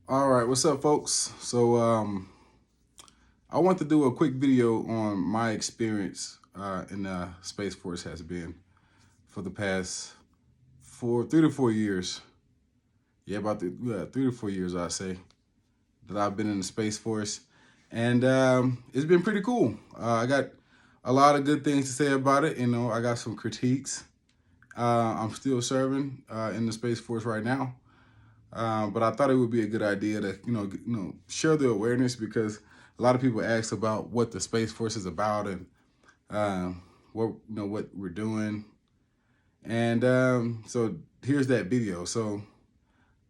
All right, what's up, folks? I want to do a quick video on my experience in the Space Force has been for the past 3 to 4 years. Yeah, 3 to 4 years, I say, that I've been in the Space Force, and it's been pretty cool. I got a lot of good things to say about it. I got some critiques. I'm still serving in the Space Force right now. But I thought it would be a good idea to, share the awareness because a lot of people ask about what the Space Force is about and what we're doing. And so here's that video. So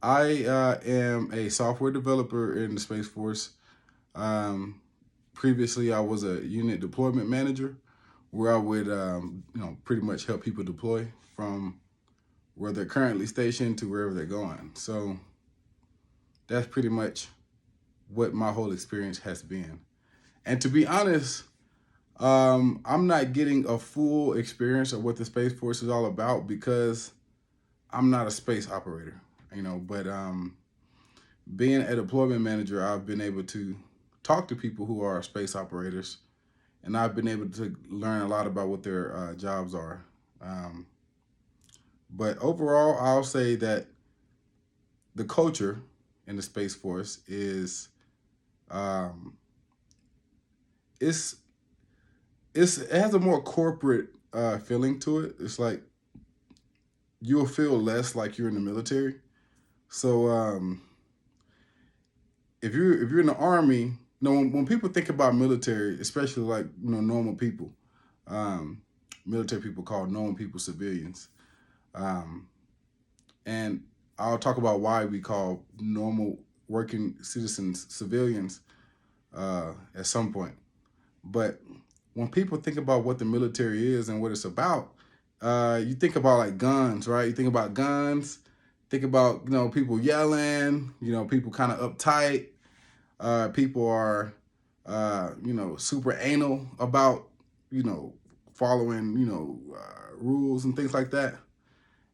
I am a software developer in the Space Force. Previously, I was a unit deployment manager where I would, pretty much help people deploy from where they're currently stationed to wherever they're going. So that's pretty much what my whole experience has been. And to be honest, I'm not getting a full experience of what the Space Force is all about because I'm not a space operator, But being a deployment manager, I've been able to talk to people who are space operators, and I've been able to learn a lot about what their jobs are. Um, but overall, I'll say that the culture in the Space Force is um, it's it has a more corporate feeling to it. It's like you'll feel less like you're in the military. So if you're in the army, when people think about military, especially like normal people, um, military people call normal people civilians, um, and I'll talk about why we call normal working citizens civilians at some point. But when people think about what the military is and what it's about, you think about like guns, right? You think about guns, think about people yelling, people kind of uptight. People are super anal about you know following rules and things like that.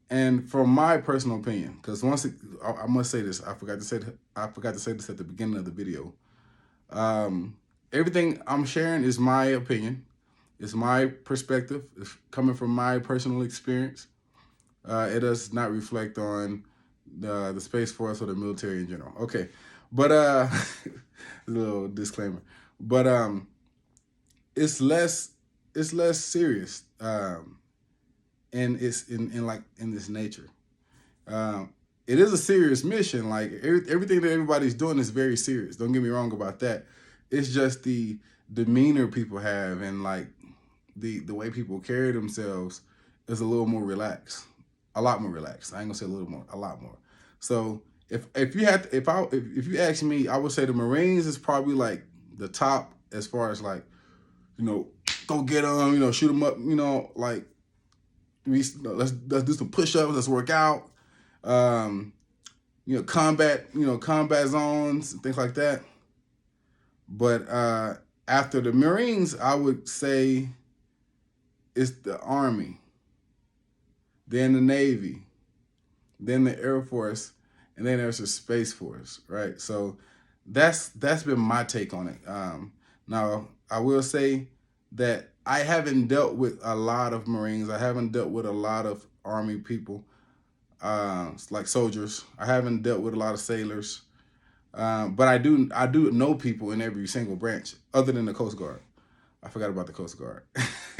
And from my personal opinion, because I must say this, I forgot to say this at the beginning of the video. Um, Everything I'm sharing is my opinion. It's my perspective. It's coming from my personal experience. It does not reflect on the Space Force or the military in general. Okay, but a little disclaimer. But it's less it's less serious, and it's in this nature. Um, it is a serious mission. Like everything that everybody's doing is very serious. Don't get me wrong about that. It's just the demeanor people have and like the way people carry themselves is a little more relaxed, a lot more relaxed. I ain't gonna say a little more, a lot more. So if you had to, if you ask me, I would say the Marines is probably like the top as far as like you know go get them, shoot them up, like let's do some push-ups, let's work out, um, combat zones and things like that. But after the Marines, I would say it's the Army, then the Navy, then the Air Force, and then there's the Space Force, right? So that's been my take on it. Now I will say that I haven't dealt with a lot of Marines. I haven't dealt with a lot of Army people, like soldiers. I haven't dealt with a lot of sailors, but I do know people in every single branch, other than the Coast Guard. I forgot about the Coast Guard.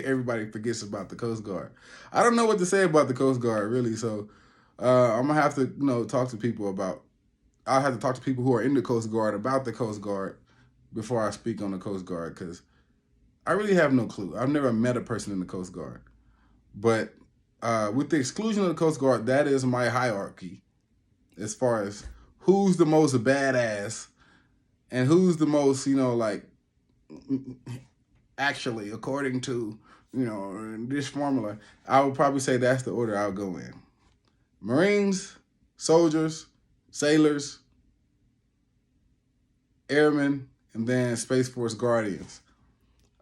Everybody forgets about the Coast Guard. I don't know what to say about the Coast Guard really, so I'm gonna have to talk to people about. I'll have to talk to people who are in the Coast Guard about the Coast Guard before I speak on the Coast Guard because I really have no clue. I've never met a person in the Coast Guard, but with the exclusion of the Coast Guard, that is my hierarchy as far as who's the most badass and who's the most like actually, according to this formula, I would probably say that's the order I'll go in: Marines, soldiers, sailors, airmen, and then Space Force Guardians.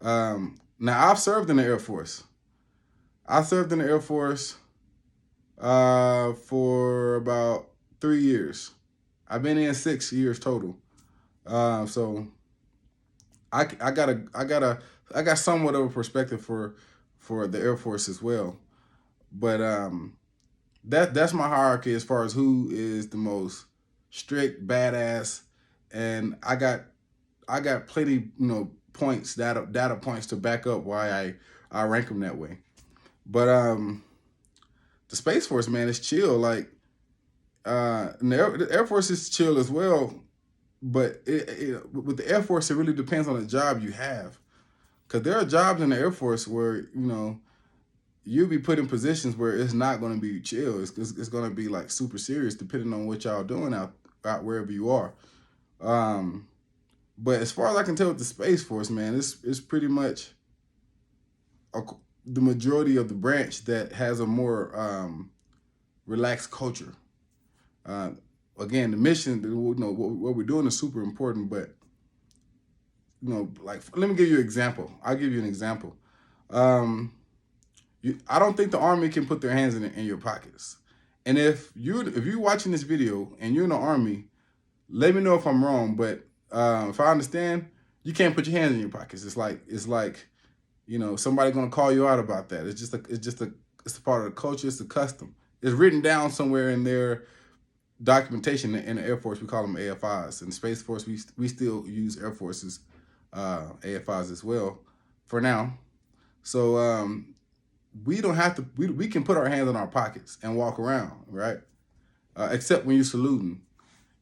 Now I've served in the Air Force. I served in the Air Force for about 3 years. I've been in 6 years total. So I got somewhat of a perspective for the Air Force as well. But that's my hierarchy as far as who is the most strict, badass, and I got plenty, points, data points to back up why I rank them that way. But the Space Force, man, is chill. Like and the Air Force is chill as well. But with the Air Force, it really depends on the job you have. Because there are jobs in the Air Force where, you'll be put in positions where it's not going to be chill. It's going to be like super serious depending on what y'all doing out wherever you are. But as far as I can tell with the Space Force, man, it's pretty much the majority of the branch that has a more relaxed culture. Again, the mission, what we're doing is super important, but like, let me give you an example. I'll give you an example. I don't think the Army can put their hands in your pockets. And if you're watching this video and you're in the Army, let me know if I'm wrong. But if I understand, you can't put your hands in your pockets. It's like somebody gonna call you out about that. It's a part of the culture. It's a custom. It's written down somewhere in their documentation. In the Air Force, we call them AFIs. In the Space Force, we still use Air Force's AFIs as well for now. So we don't have to. We can put our hands in our pockets and walk around, right? Except when you're saluting,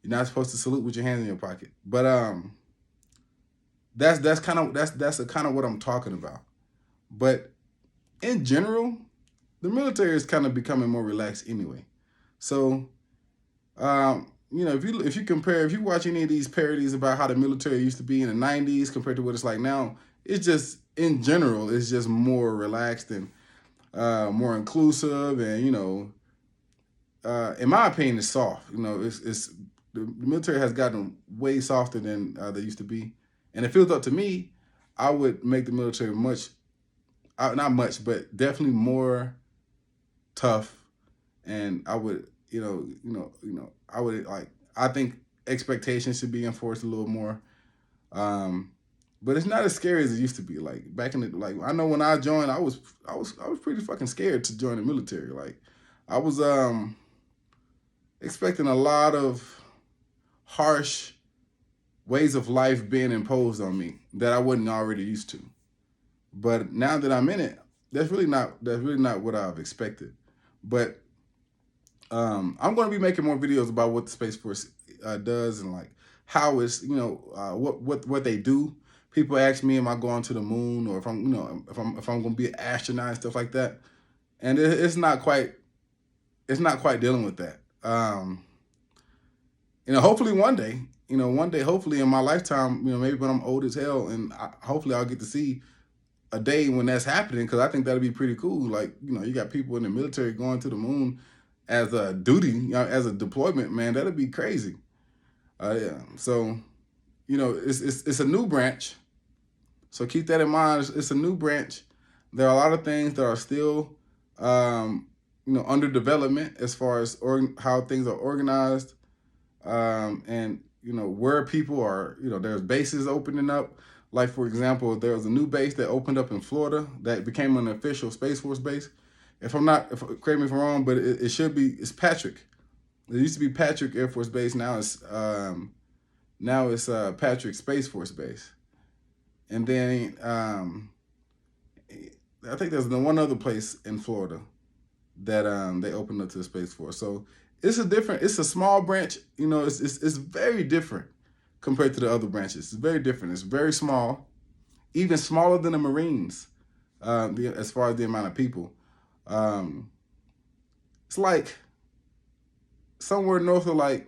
you're not supposed to salute with your hands in your pocket. But that's kind of what I'm talking about. But in general, the military is kind of becoming more relaxed anyway. So if you watch any of these parodies about how the military used to be in the 90s compared to what it's like now, it's just, in general, it's just more relaxed and more inclusive, and in my opinion, it's soft. It's the military has gotten way softer than they used to be, and if it was up to me, I would make the military not much, but definitely more tough, and I would, I would I think expectations should be enforced a little more. But it's not as scary as it used to be. Like back in I know when I joined, I was pretty fucking scared to join the military. Like I was expecting a lot of harsh ways of life being imposed on me that I wasn't already used to. But now that I'm in it, that's really not what I've expected. But I'm going to be making more videos about what the Space Force does, and like how it's what they do. People ask me, am I going to the moon, or if I'm going to be an astronaut and stuff like that. And it's not quite dealing with that. Hopefully one day, hopefully in my lifetime, maybe when I'm old as hell, and hopefully I'll get to see a day when that's happening, because I think that'd be pretty cool. Like, you got people in the military going to the moon as a duty, as a deployment, man. That'd be crazy. Yeah. So, it's a new branch. So keep that in mind. It's a new branch. There are a lot of things that are still, under development as far as how things are organized, and where people are. There's bases opening up. Like, for example, there was a new base that opened up in Florida that became an official Space Force base. Correct me if I'm wrong, but it's Patrick. It used to be Patrick Air Force Base. Now it's Patrick Space Force Base. And then I think there's one other place in Florida that they opened up to the Space Force. So it's a small branch. It's very different compared to the other branches. It's very different. It's very small, even smaller than the Marines, as far as the amount of people. It's like somewhere north of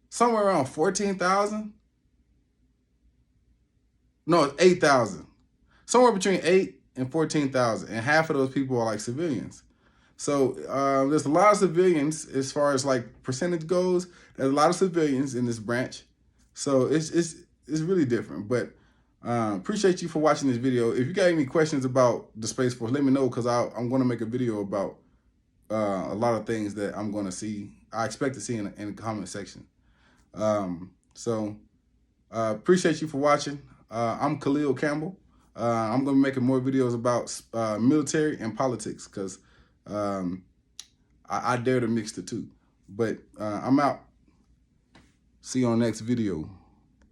somewhere around 14,000. No, it's 8,000. Somewhere between 8 and 14,000, and half of those people are civilians. So there's a lot of civilians as far as percentage goes. There's a lot of civilians in this branch, so it's really different. But appreciate you for watching this video. If you got any questions about the Space Force, let me know, because I'm going to make a video about a lot of things that I'm going to see I expect to see in the comment section. So appreciate you for watching. I'm Khalil Campbell. I'm going to be making more videos about military and politics because I dare to mix the two. But I'm out. See you on the next video.